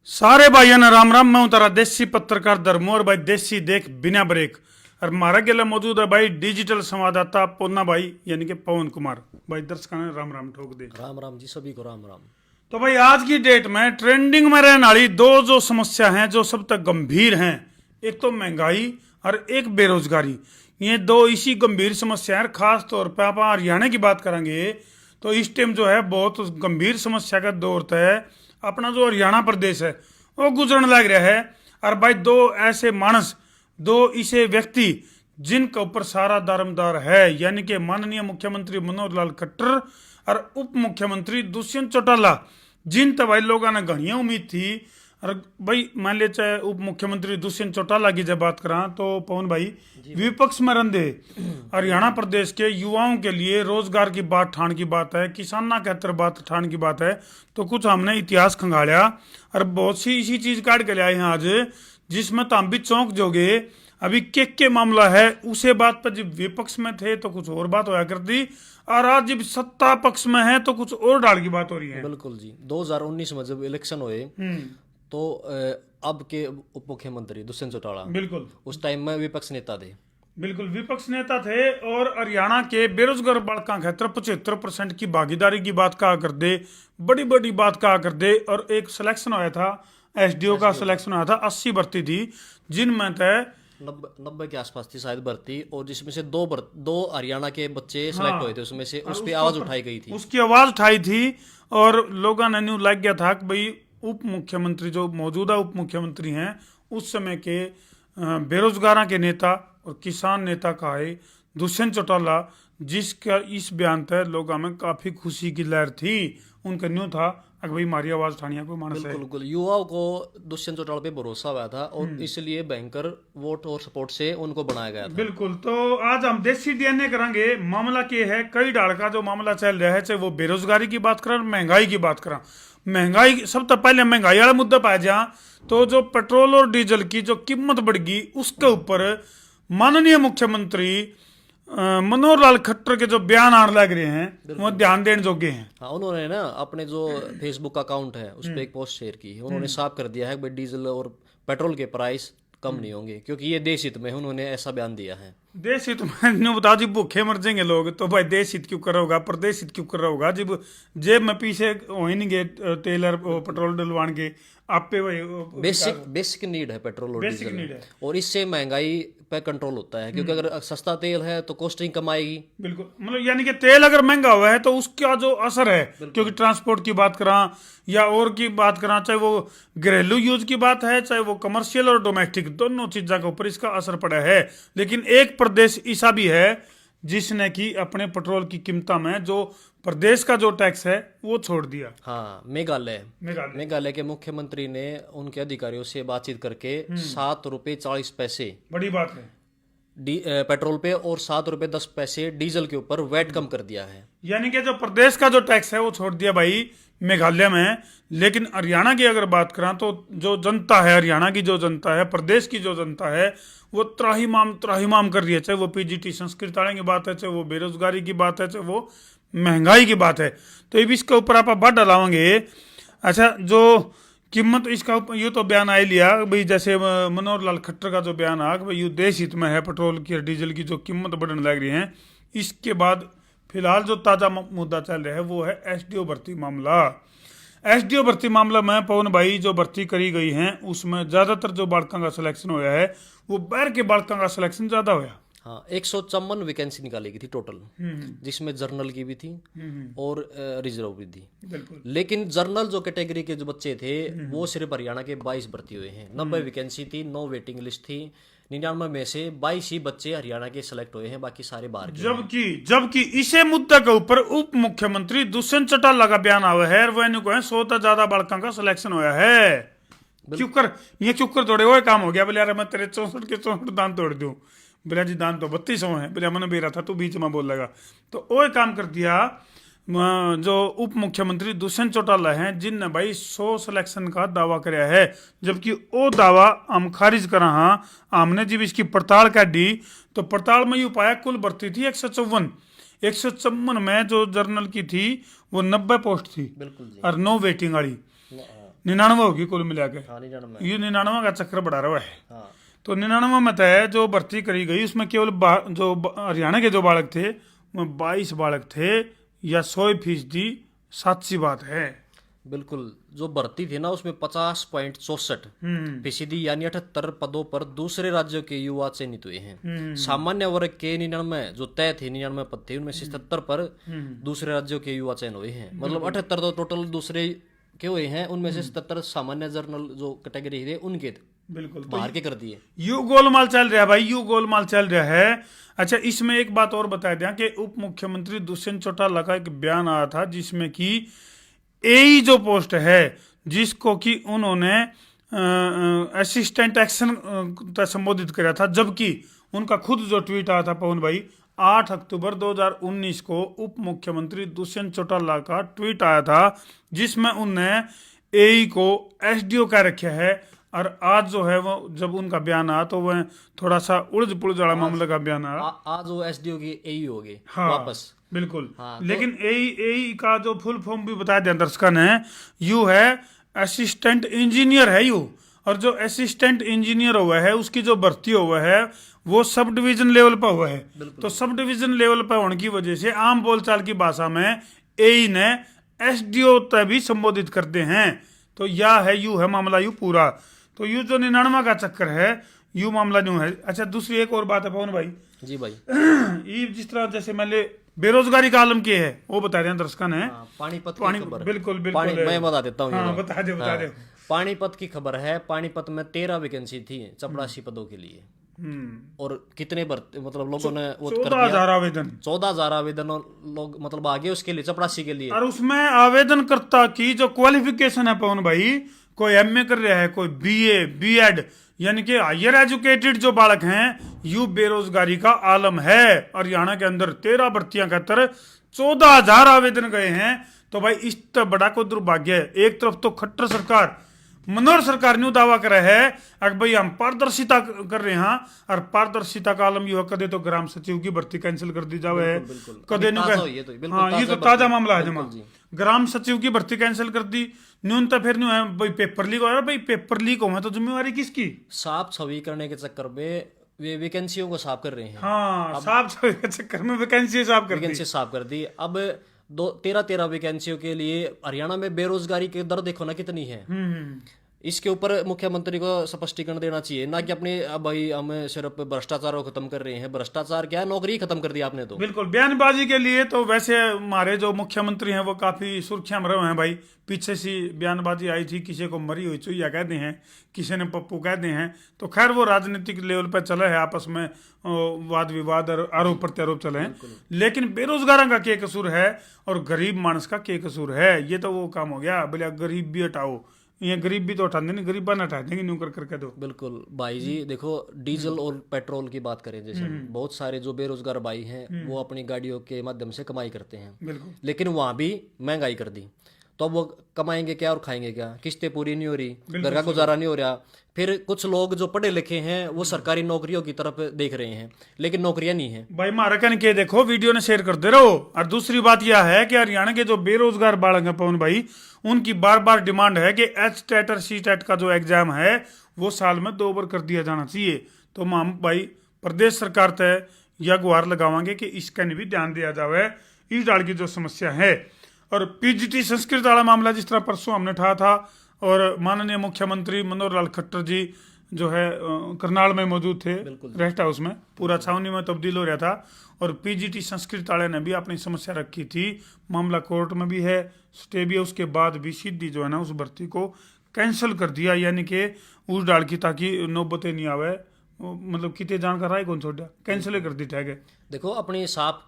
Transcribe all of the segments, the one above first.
सारे भाइयों ने राम राम। मैं हूं तारा देसी पत्रकार धर्मोर भाई देसी देख बिना ब्रेक। और हमारा गेला मौजूद है भाई डिजिटल संवाददाता पोन्ना भाई यानी कि पवन कुमार भाई। दर्शकों ने राम राम ठोक दे। राम राम जी, सभी को राम राम। तो भाई आज की डेट में ट्रेंडिंग में रहने वाली दो जो समस्या हैं जो सब तक गंभीर हैं, एक तो महंगाई और एक बेरोजगारी। ये दो इसी गंभीर समस्या है। खास तौर पर आप हरियाणा की बात करेंगे तो इस टाइम जो है बहुत गंभीर समस्या का दौर है। अपना जो हरियाणा प्रदेश है वो गुजरने लग रहा है। और भाई दो ऐसे मानस, दो ऐसे व्यक्ति जिनके ऊपर सारा दारोमदार है, यानी कि माननीय मुख्यमंत्री मनोहर लाल खट्टर और उप मुख्यमंत्री दुष्यंत चौटाला, जिन तो भाई लोगों ने घनी उम्मीद थी। और भाई मान ले चाहे उप मुख्यमंत्री दुष्यंत चौटाला की जब बात करा तो पवन भाई विपक्ष में रंधे हरियाणा प्रदेश के युवाओं के लिए रोजगार की बात ठाण की बात है, किसाना के हतर बात ठाण की बात है। तो कुछ हमने इतिहास खंगालिया और बहुत सी इसी चीज काट के लाए हैं आज, जिसमें तो हम भी चौंक जोगे। अभी के मामला है उसे बात पर जब विपक्ष में थे तो कुछ और बात होया करती, और आज जब सत्ता पक्ष में है तो कुछ और डाल की बात हो रही है। बिल्कुल जी, 2019 में जब इलेक्शन हुए तो अब के उप मुख्यमंत्री दुष्यंत चौटाला बिल्कुल उस टाइम में विपक्ष नेता थे। बिल्कुल विपक्ष नेता थे। और हरियाणा के बेरोजगार बालका खैतर 75% की भागीदारी की बात कहा कर दे, बड़ी बड़ी बात कहा कर दे। और एक सिलेक्शन होया था, एसडीओ का सिलेक्शन होया था, 80 भर्ती थी जिनमें तय 90 के आसपास थी शायद भर्ती, और जिसमें से दो हरियाणा के बच्चे सेलेक्ट हुए थे। उसमें से उस पर आवाज उठाई गई थी, उसकी आवाज उठाई थी। और लोगों ने न्यू लग गया था कि भाई उप मुख्यमंत्री जो मौजूदा उप मुख्यमंत्री हैं उस समय के बेरोजगारों के नेता और किसान नेता का है दुष्यंत चौटाला, जिसका इस बयान तय लोगों में काफी खुशी की लहर थी। उनका न्यू था कि भाई हमारी आवाज उठानी कोई मानस है। बिल्कुल युवाओं को दुष्यंत चौटाला पे भरोसा हुआ था और इसलिए भयंकर वोट और सपोर्ट से उनको बनाया गया था। बिल्कुल। तो आज हम देसी डीएनए करेंगे। मामला क्या है, कई डाल का जो मामला चल रहा है, चाहे वो बेरोजगारी की बात करें, महंगाई की बात करें। महंगाई सब तो पहले महंगाई वाला मुद्दा पाया जा तो जो पेट्रोल और डीजल की जो कीमत बढ़ गई उसके ऊपर माननीय मुख्यमंत्री मनोहर लाल खट्टर के जो बयान आने लग रहे हैं वो ध्यान देने योग्य हैं। हाँ, उन्होंने ना अपने जो फेसबुक अकाउंट है उस पर एक पोस्ट शेयर की। उन्होंने साफ कर दिया है कि डीजल और पेट्रोल के प्राइस कम नहीं होंगे, क्योंकि ये देश हित में है। उन्होंने ऐसा बयान दिया है। देश हित में बता जी भूखे मर जाएंगे लोग, तो भाई देश हित क्यों कर रहा होगा, प्रदेश हित क्यों कर रहा होगा। जब जेब में पीछे हो ही नहीं गए तेल और पेट्रोल डलवान के आप पे भाई बेसिक नीड है पेट्रोल और बेसिक डीजल नीड है। और इससे महंगाई पे कंट्रोल होता है, क्योंकि अगर सस्ता तेल है तो कॉस्टिंग कम आएगी। बिल्कुल, मतलब यानी कि तेल अगर महंगा हुआ है तो उसका जो असर है, क्योंकि ट्रांसपोर्ट की बात करा या और की बात करा, चाहे वो घरेलू यूज की बात है चाहे वो कमर्शियल और डोमेस्टिक, दोनों चीजों के ऊपर इसका असर पड़ा है। लेकिन एक प्रदेश ऐसा भी है जिसने कि अपने पेट्रोल की कीमतों में जो प्रदेश का जो टैक्स है वो छोड़ दिया। हाँ, मेघालय के मुख्यमंत्री ने उनके अधिकारियों से बातचीत करके 7 रुपये 40 पैसे बड़ी बात है पेट्रोल पे और 7 रुपये 10 पैसे डीजल के ऊपर वैट कम कर दिया है। यानी कि जो प्रदेश का जो टैक्स है वो छोड़ दिया भाई मेघालय में। लेकिन हरियाणा की अगर बात करें तो जो जनता है, हरियाणा की जो जनता है, प्रदेश की जो जनता है, वो त्राहिमाम कर रही है। चाहे वो पीजीटी संस्कृतालय की बात है, चाहे वो बेरोजगारी की बात है, चाहे वो महंगाई की बात है। तो ये भी इसके ऊपर आप बात डालाओगे। अच्छा, जो कीमत इसका ये तो बयान आ लिया भाई, जैसे मनोहर लाल खट्टर का जो बयान आ भाई ये देश हित में है, पेट्रोल की और डीजल की जो कीमत बढ़ने लग रही है। इसके बाद फिलहाल जो ताज़ा मुद्दा चल रहा है वो है एसडीओ भर्ती मामला। एसडीओ भर्ती मामला में पवन भाई जो भर्ती करी गई है उसमें ज्यादातर जो बालकों का सिलेक्शन होया है वो बाहर के बालकों का सिलेक्शन ज्यादा होया। हाँ, 154 वैकेंसी निकाली गई थी टोटल, जिसमें जर्नल की भी थी और रिजर्व भी थी। लेकिन जर्नल जो कैटेगरी के जो बच्चे थे वो सिर्फ हरियाणा के 22 भर्ती हुए हैं। 90 वैकेंसी थी, 9 वेटिंग लिस्ट थी। 99 में से 22 ही बच्चे हरियाणा के सिलेक्ट हुए हैं, बाकी सारे बाहर के। जबकि इसे मुद्दा के ऊपर उप मुख्यमंत्री दुष्यंत चौटाला का बयान आया है, वह को 100 से ज्यादा बालकों का सिलेक्शन होया है। क्यों कर तोड़े वो काम हो गया बोले यार मैं तेरे 64 के 64 दान तोड़ दूं। बोला जी दान तो 3200 है। बोला मैंने बेरा था तू बीच में बोल लगा। तो वो काम कर दिया जो उप मुख्यमंत्री दुष्यंत चौटाला हैं, जिनने भाई 100 सिलेक्शन का दावा कराया है, जबकि वो दावा हम खारिज करा। हाँ, हमने जब इसकी पड़ताल कर दी तो पड़ताल में ये पाया कुल भर्ती थी 154। 154 में जो जर्नल की थी वो 90 पोस्ट थी बिल्कुल जी। और 9 वेटिंग वाली, हाँ 99 होगी कुल मिला के। हाँ, नहीं जाना मैं। ये 99 का चक्कर बढ़ा रहा है। हाँ तो 99 में तय जो भर्ती करी गई उसमें केवल हरियाणा के जो बालक थे वो 22 बालक थे, या 100%, सच सी बात है। बिल्कुल, जो भर्ती थी ना उसमें 50.64% यानी 78 पदों पर दूसरे राज्यों के युवा चयनित हुए हैं। सामान्य वर्ग के 99 जो तय थे 99 पद थे, उनमें से 77 पर दूसरे राज्यों के युवा चयन हुए हैं। मतलब 78 तो टोटल दूसरे के हुए हैं, उनमें से 77 सामान्य जर्नल जो कैटेगरी थे उनके बिल्कुल बाहर के कर दिए। यू गोलमाल चल रहा है भाई, यू गोलमाल चल रहा है। अच्छा, इसमें एक बात और बता दें कि उप मुख्यमंत्री दुष्यंत चौटाला का एक बयान आया था जिसमें कि एई जो पोस्ट है जिसको कि उन्होंने असिस्टेंट एक्शन संबोधित किया था, जबकि उनका खुद जो ट्वीट आया था पवन भाई 8 अक्टूबर 2019 को उप मुख्यमंत्री दुष्यंत चौटाला का ट्वीट आया था जिसमें उनने एई को एसडीओ कह रखा है। और आज जो है वो जब उनका बयान आया तो वह थोड़ा सा उलझ पुलझ वाला मामले का बयान आया। आज वो एसडीओ की एई हो गई हाँ, वापस। बिल्कुल। हाँ, लेकिन एई का जो फुल फॉर्म भी बताया दिया दर्शकों ने, यू है असिस्टेंट इंजीनियर है यू। और जो असिस्टेंट इंजीनियर हुआ है उसकी जो भर्ती हुआ है वो सब डिवीजन लेवल पर हुआ है। तो सब डिवीजन लेवल पर होने की वजह से आम बोलचाल की भाषा में एई ने एसडीओ तक भी संबोधित करते हैं। तो या है यू है मामला यू पूरा। तो यू जो 99 का चक्कर है यू मामला यूं है। अच्छा, दूसरी एक और बात है पवन भाई जी भाई, ये जिस तरह जैसे मान ले बेरोजगारी का आलम क्या है वो बता रहे हैं दर्शकों ने। पानीपत की खबर। बिल्कुल बिल्कुल मैं बता देता हूँ। हाँ, बता दे बता दे। पानीपत की खबर है। पानीपत में 13 वैकेंसी थी 84 पदों के लिए। और कितने भर्ती मतलब लोगों ने वो कर 14,000 आवेदन 14,000 आवेदन और लोग मतलब आगे उसके लिए 84 के लिए। और उसमें आवेदनकर्ता की जो क्वालिफिकेशन है पवन भाई, कोई एमए कर रहा है, कोई बीए बीएड, यानी कि हायर एजुकेटेड जो बालक हैं, यू बेरोजगारी का आलम है। हरियाणा के अंदर 13 भर्तियां खातर 14,000 आवेदन गए हैं। तो भाई इस तो बड़ा को दुर्भाग्य है। एक तरफ तो खट्टर सरकार मनोहर सरकार ने दावा करा है कि भाई हम पारदर्शिता कर रहे हैं, और पारदर्शिता का आलम यू है कदे तो ग्राम सचिव की भर्ती कैंसिल कर दी जावे है, कदे ये तो ताजा मामला है जमा। ग्राम सचिव की भर्ती कैंसिल कर दी, न्यूनतम फिर न्यू है भाई पेपर लीक हो। भाई पेपर लीक हो तो जिम्मेवारी किसकी? साफ छवि करने के चक्कर में वे वैकेंसियों को साफ कर रहे हैं। हाँ, साफ छवि के चक्कर में वैकेंसी साफ कर दी। अब 13 वैकेंसियों के लिए हरियाणा में बेरोजगारी की दर देखो ना कितनी है। इसके ऊपर मुख्यमंत्री को स्पष्टीकरण देना चाहिए, ना कि अपने अब भाई हम सिर्फ भ्रष्टाचार को खत्म कर रहे हैं। भ्रष्टाचार क्या, नौकरी खत्म कर दी आपने तो। बिल्कुल, बयानबाजी के लिए तो वैसे हमारे जो मुख्यमंत्री हैं वो काफी सुर्खियां में रहे हैं भाई। पीछे सी बयानबाजी आई थी, किसी को मरी हुई चुईया कहते हैं, किसी ने पप्पू कहते हैं। तो खैर वो राजनीतिक लेवल पर चले है, आपस में वाद विवाद और आरोप प्रत्यारोप चले हैं। लेकिन बेरोजगारों का क्या कसूर है और गरीब मानस का क्या कसूर है? ये तो वो काम हो गया, बोले गरीब भी हटाओ, ये गरीब भी तो हटा देंगे, गरीबा ना हटा देंगे न्यू कर करके। दो बिल्कुल भाई जी, देखो डीजल और पेट्रोल की बात करें, जैसे बहुत सारे जो बेरोजगार भाई हैं वो अपनी गाड़ियों के माध्यम से कमाई करते हैं, लेकिन वहां भी महंगाई कर दी। तो अब वो कमाएंगे क्या और खाएंगे क्या? किस्तें पूरी नहीं हो रही, घर का गुजारा नहीं हो रहा। फिर कुछ लोग जो पढ़े लिखे हैं वो सरकारी नौकरियों की तरफ देख रहे हैं, लेकिन नौकरियां नहीं है भाई। मारा कन के देखो, वीडियो ने शेयर करते रहो। और दूसरी बात यह है कि हरियाणा के जो बेरोजगार बालक हैं पवन भाई, उनकी बार बार डिमांड है कि एच-टेट और सी-टेट का जो एग्जाम है वो साल में 2 बार कर दिया जाना चाहिए। तो हम भाई प्रदेश सरकार तय यह गुहार लगावांगे कि इसका भी ध्यान दिया जाए, इस डाल की जो समस्या है। और पीजीटी संस्कृत वाला मामला जिस तरह परसों हमने उठाया था, और माननीय मुख्यमंत्री मनोहर लाल खट्टर जी जो है करनाल में मौजूद थे, रेस्ट हाउस में, पूरा छावनी में तब्दील हो रहा था। और पीजीटी संस्कृत वाले ने भी अपनी समस्या रखी थी, मामला कोर्ट में भी है, स्टे भी है। उसके बाद भी सीधी जो है ना उस भर्ती को कैंसिल कर दिया, यानी कि उस डाल की ताकि नौबतें नहीं आवे। मतलब कितने जानकार राय कौन छोड़ा, कैंसिल कर दी ठहगे। देखो अपनी साफ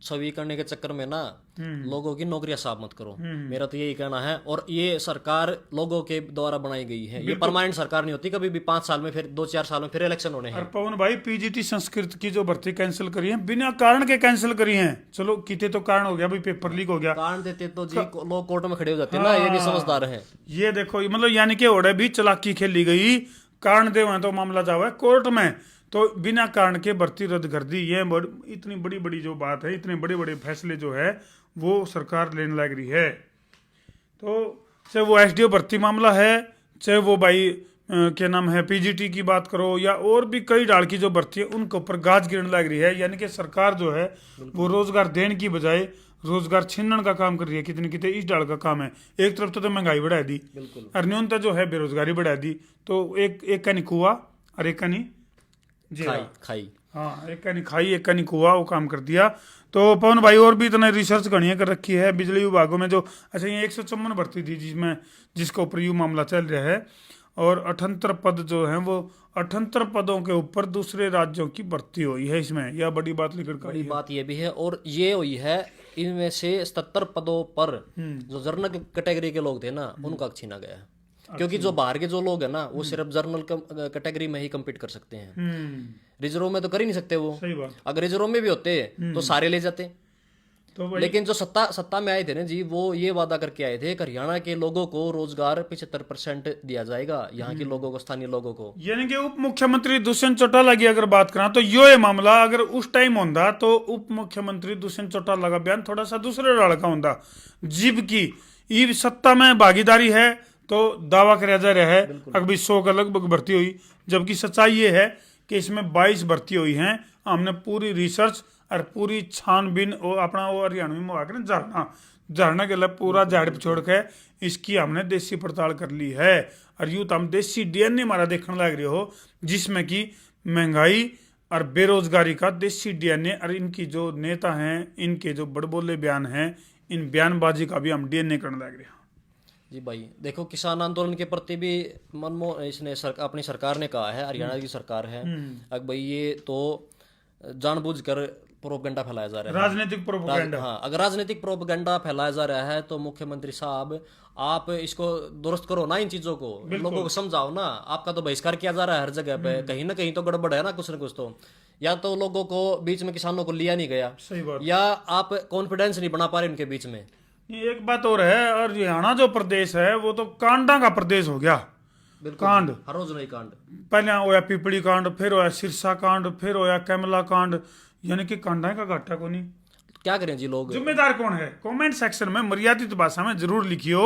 छवि करने के चक्कर में ना लोगों की नौकरियां साफ मत करो, मेरा तो यही कहना है। और ये सरकार लोगों के द्वारा बनाई गई है, ये परमानेंट सरकार नहीं होती, कभी भी 5 साल में फिर 2-4 साल में फिर इलेक्शन होने हैं। और पवन भाई पीजीटी संस्कृत की जो भर्ती कैंसिल करी है बिना कारण के कैंसिल करी है। चलो कितने तो कारण हो गया भाई, पेपर लीक हो गया, कारण देते तो जी लोग कोर्ट में खड़े हो जाते हैं ना, ये भी समझदार है। ये देखो मतलब यानी कि ओडे भी चालाकी खेली गई, कारण दे तो मामला जावे कोर्ट में। तो बिना कारण के भर्ती रद्द कर दी। ये इतनी बड़ी बड़ी जो बात है, इतने बड़े बड़े फैसले जो है वो सरकार लेने लग रही है। तो चाहे वो एसडीओ भर्ती मामला है, चाहे वो भाई क्या नाम है पीजीटी की बात करो, या और भी कई डाल की जो भर्ती है उनके ऊपर गाज गिरने लग रही है। यानी कि सरकार जो है वो रोजगार देने की बजाय रोजगार छीनने का काम कर रही है। कितने कितने इस डाल का काम है। एक तरफ तो महंगाई बढ़ा दी और न्यूनतम जो है बेरोजगारी बढ़ा दी। तो एक का नहीं कुआ और एक का नहीं खाई। हाँ, एक का नहीं खाई एक का नहीं कुआ, वो काम कर दिया। तो पवन भाई और भी इतने रिसर्च गणिया कर रखी है बिजली विभागों में जो, अच्छा ये 154 भर्ती थी जिसके ऊपर यू मामला चल रहा है, और 78 पद जो हैं वो 78 पदों के ऊपर दूसरे राज्यों की भर्ती हुई है इसमें। यह बड़ी बात निकल कर बड़ी बात ये भी है। और ये हुई है इनमें से 77 पदों पर जो जर्नल कैटेगरी के लोग थे ना उनका छीना गया है। क्योंकि जो बाहर के जो लोग है ना वो सिर्फ जर्नल कैटेगरी में ही कम्पीट कर सकते हैं, रिजर्व में तो कर ही नहीं सकते वो। सही बात। अगर रिजर्व में भी होते तो सारे ले जाते। तो लेकिन जो सत्ता में आए थे ना जी, वो ये वादा करके आए थे कि हरियाणा के लोगों को रोजगार 75% दिया जाएगा, यहाँ के लोगों को, स्थानीय लोगों को। यानी कि उप मुख्यमंत्री दुष्यंत चौटाला की अगर बात करा तो ये मामला अगर उस टाइम होता तो उप मुख्यमंत्री दुष्यंत चौटाला का बयान थोड़ा सा दूसरे रड़ का होता। जबकि ये सत्ता में भागीदारी है तो दावा कराया जा रहा है अभी 100 का लगभग भर्ती हुई, जबकि सच्चाई ये है कि इसमें 22 भर्ती हुई हैं। हमने पूरी रिसर्च और पूरी छानबीन और अपना वो हरियाणवी में आकर झरना के लिए पूरा झाड़ छोड़ के इसकी हमने देसी पड़ताल कर ली है। और यूँ तो हम देसी डीएनए हमारा देखने लग रहे हो, जिसमें कि महंगाई और बेरोजगारी का देसी डीएनए, और इनकी जो नेता हैं इनके जो बड़बोले बयान हैं, इन बयानबाजी का भी हम डीएनए करने लग रहे हैं। जी भाई देखो, किसान आंदोलन के प्रति भी इसने अपनी सरकार ने कहा है, हरियाणा की सरकार है, अब भाई ये तो जानबूझकर प्रोपगंडा फैलाया जा रहा है, राजनीतिक प्रोपगंडा। हाँ, अगर राजनीतिक प्रोपगंडा फैलाया जा रहा है तो मुख्यमंत्री साहब आप इसको दुरुस्त करो ना, इन चीजों को लोगों को समझाओ ना। आपका तो बहिष्कार किया जा रहा है हर जगह पे, कहीं ना कहीं तो गड़बड़ है ना कुछ तो। या तो लोगों को बीच में किसानों को लिया नहीं गया, सही बात, या आप कॉन्फिडेंस नहीं बना पा रहे उनके बीच में। ये एक बात और है, और हरियाणा जो प्रदेश है वो तो कांडा का प्रदेश हो गया। कांड हर रोज नई कांड, पहले होया पिपली कांड, फिर होया सिरसा कांड, फिर होया कैमला कांड। यानी कि कांडा का घाटा को नहीं। क्या करें जी लोग। जिम्मेदार कौन है? कमेंट सेक्शन में मर्यादित भाषा में जरूर लिखियो।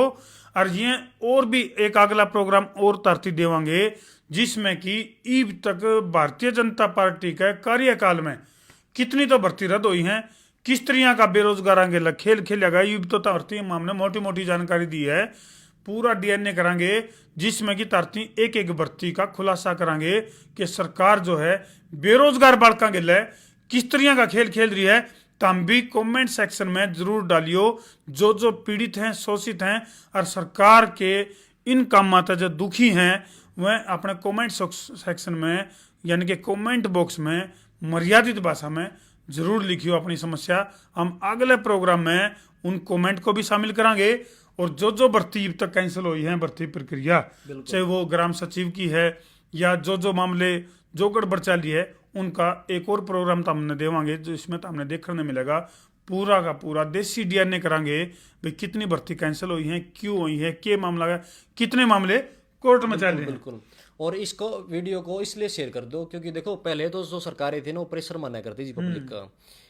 और ये और भी एक अगला प्रोग्राम और तरती देवांगे जिसमें कि ईब तक भारतीय जनता पार्टी के कार्यकाल में कितनी तो भर्ती रद्द हुई हैं, किस तरह का बेरोजगार आगे खेल खेलेगा। ईब तो धरती हमने मोटी मोटी जानकारी दी है, पूरा डीएनए करांगे जिसमें कि धरती एक एक भर्ती का खुलासा करांगे कि सरकार जो है बेरोजगार बालका के लिए किस तरह का खेल खेल रही है। तो हम भी कमेंट सेक्शन में जरूर डालियो जो पीड़ित हैं, शोषित हैं और सरकार के इन कामों से जो दुखी हैं वह अपने कमेंट सेक्शन में यानी कि कमेंट बॉक्स में मर्यादित भाषा में जरूर लिखियो अपनी समस्या। हम अगले प्रोग्राम में उन कमेंट को भी शामिल करांगे। और जो भर्ती अब तक कैंसिल हुई है भर्ती प्रक्रिया, चाहे वो ग्राम सचिव की है या जो मामले जो गड़बड़ चल रही है, उनका एक और प्रोग्राम तो हमने देवांगे जिसमें तो हमने देखने मिलेगा पूरा का पूरा देसी डीएनए करांगे भाई कितनी भर्ती कैंसिल हुई है, क्यों हुई है, क्या मामला है, कितने मामले कोर्ट में चल रहे हैं। बिल्कुल। और इसको वीडियो को इसलिए शेयर कर दो क्योंकि देखो पहले तो जो सरकारें थी ना वो प्रेशर माना करती थी पब्लिक का,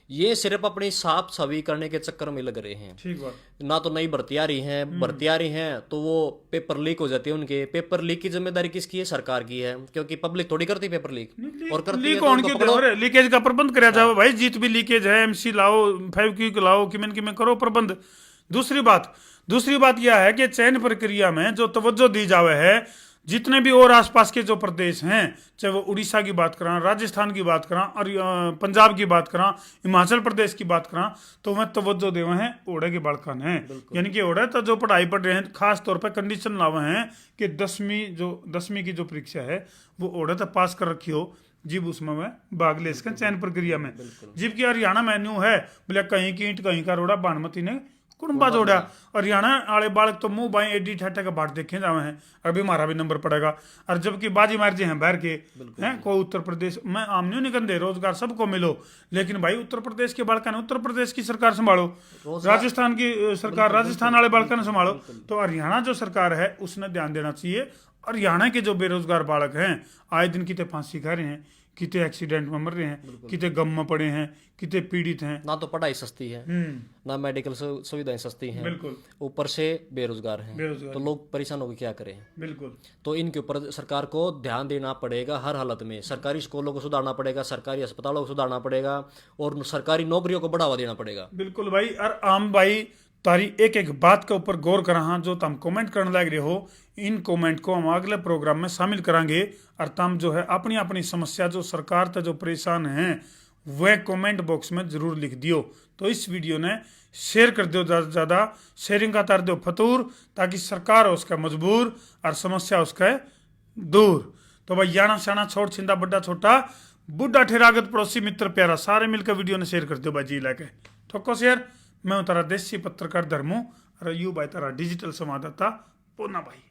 ये सिर्फ अपनी साफ छवि करने के चक्कर में लग रहे हैं। ठीक बात। ना तो नई भर्ती आ रही हैं तो वो पेपर लीक हो जाते हैं। उनके पेपर लीक की जिम्मेदारी किसकी है? सरकार की है, क्योंकि पब्लिक थोड़ी करती पेपर लीक। और करती लीक है होने की लीकेज का प्रबंध कराया जाओ भाई, जीत भी लीकेज है, एमसी लाओ, 5 क्यू लाओ, किमें करो प्रबंध। दूसरी बात यह है कि चयन प्रक्रिया में जो तवज्जो दी जावे है, जितने भी और आसपास के जो प्रदेश हैं, चाहे वो उड़ीसा की बात करा, राजस्थान की बात करा और पंजाब की बात करा, हिमाचल प्रदेश की बात करा, तो वह तवज्जो देवे हैं ओढ़े के बालकान हैं। यानी कि ओढ़े तो जो पढ़ाई पढ़ रहे हैं खास तौर पर कंडीशन लावे हैं कि 10वीं की जो परीक्षा है वो ओढ़े तो पास कर रखी हो, जीव उसमें वह भाग ले सकें चयन प्रक्रिया में। जबकि हरियाणा मेन्यू है बोले कहीं की ईंट कहीं का रोड़ा, बानमती ने कुंबा जोड़ा। हरियाणा वाले बालक तो मुंह बाएं एडी ठाटा का बाट देखे जावे हैं, अभी हमारा भी नंबर पड़ेगा। और जबकि बाजी मार जे हैं बाहर के हैं, कोई उत्तर प्रदेश में आमने निकल दे रोजगार सबको मिलो, लेकिन भाई उत्तर प्रदेश के बालका ने उत्तर प्रदेश की सरकार संभालो, राजस्थान की सरकार राजस्थान वाले बालका ने संभालो। तो हरियाणा जो सरकार है उसने ध्यान देना चाहिए। हरियाणा के जो बेरोजगार बालक हैं आए दिन की तो फांसी खा रहे हैं, कितने एक्सीडेंट में मर रहे हैं, कितने गम में पड़े हैं, कितने पीड़ित हैं। ना तो पढ़ाई सस्ती है, ना मेडिकल सुविधाएं सस्ती हैं, बिल्कुल ऊपर से बेरोजगार हैं, बेरोजगार तो लोग परेशान होकर क्या करें। बिल्कुल तो इनके ऊपर सरकार को ध्यान देना पड़ेगा हर हालत में। सरकारी स्कूलों को सुधारना पड़ेगा, सरकारी अस्पतालों को सुधारना पड़ेगा और सरकारी नौकरियों को बढ़ावा देना पड़ेगा। बिल्कुल भाई। और आम भाई तारी एक एक बात के ऊपर गौर करा हाँ, जो तुम कमेंट करने लग रहे हो, इन कमेंट को हम अगले प्रोग्राम में शामिल करांगे। और तुम जो है अपनी अपनी समस्या जो सरकार तक जो परेशान हैं वह कमेंट बॉक्स में जरूर लिख दियो। तो इस वीडियो ने शेयर कर दो, ज़्यादा से ज़्यादा शेयरिंग का तार दो फतूर, ताकि सरकार हो उसका मजबूर और समस्या उसका दूर। तो भाई याना शाना छोड़ छिंदा बड्डा छोटा बुढ़ा ठेरागत पड़ोसी मित्र प्यारा सारे मिलकर वीडियो ने शेयर कर दो भाई जी लाके ठोको शेयर। मैं हूँ तारा देसी पत्रकार धर्मू और यू भाई तारा डिजिटल संवाददाता पूना भाई।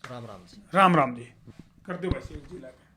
राम राम जी। राम राम जी कर दो भाई शेयर जी लाके।